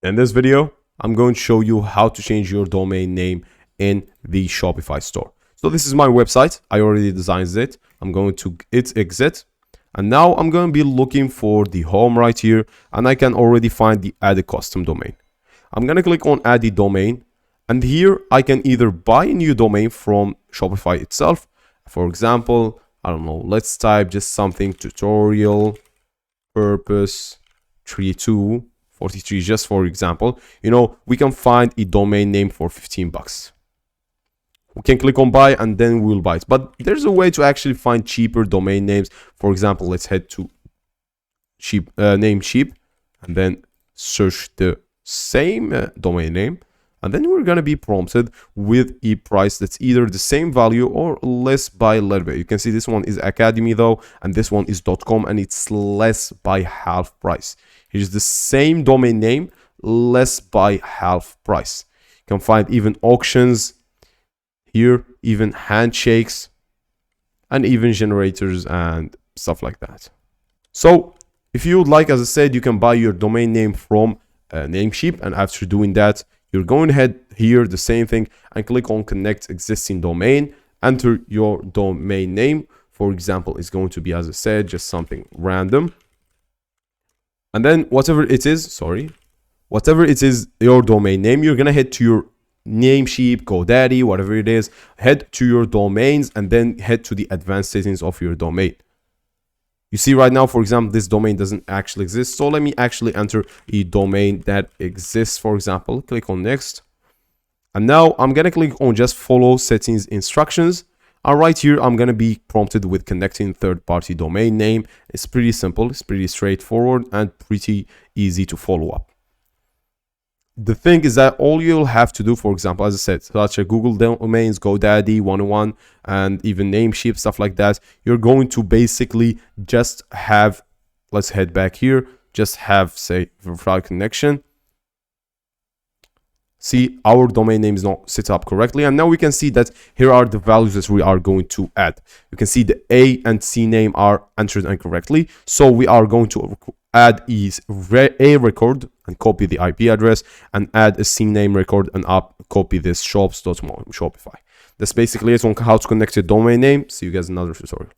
In this video, I'm going to show you how to change your domain name in the Shopify store. So this is my website. I already designed it. I'm going to exit. And now I'm going to be looking for the home right here. And I can already find the add a custom domain. I'm going to click on add a domain. And here I can either buy a new domain from Shopify itself. For example, I don't know, let's type just something tutorial purpose 3243, just for example. We can find a domain name for 15 bucks. We can click on buy and then we'll buy it. But there's a way to actually find cheaper domain names. For example, let's head to Namecheap and then search the same domain name. And then we're going to be prompted with a price that's either the same value or less by a little bit. You can see this one is Academy though, and this one is .com, and it's less by half price. Here's the same domain name, less by half price. You can find even auctions here, even handshakes, and even generators and stuff like that. So if you would like, as I said, you can buy your domain name from Namecheap, and after doing that, you're going ahead here, the same thing, and click on connect existing domain, enter your domain name. For example, it's going to be, as I said, just something random. And then whatever it is, your domain name, you're going to head to your Namecheap, GoDaddy, whatever it is, head to your domains and then head to the advanced settings of your domain. You see right now, for example, this domain doesn't actually exist. So let me actually enter a domain that exists. For example, click on next. And now I'm going to click on just follow settings instructions. And right here, I'm going to be prompted with connecting third-party domain name. It's pretty simple. It's pretty straightforward and pretty easy to follow up. The thing is that all you'll have to do, for example, as I said, such as Google domains, GoDaddy, 101, and even Namecheap, stuff like that, you're going to basically just have, let's head back here, just have, say, verified connection. See, our domain name is not set up correctly. And now we can see that here are the values that we are going to add. You can see the A and C name are entered incorrectly. So we are going to add a record and copy the IP address, and add a C name record and copy this shops.Shopify. That's basically it on how to connect your domain name. See you guys in another tutorial.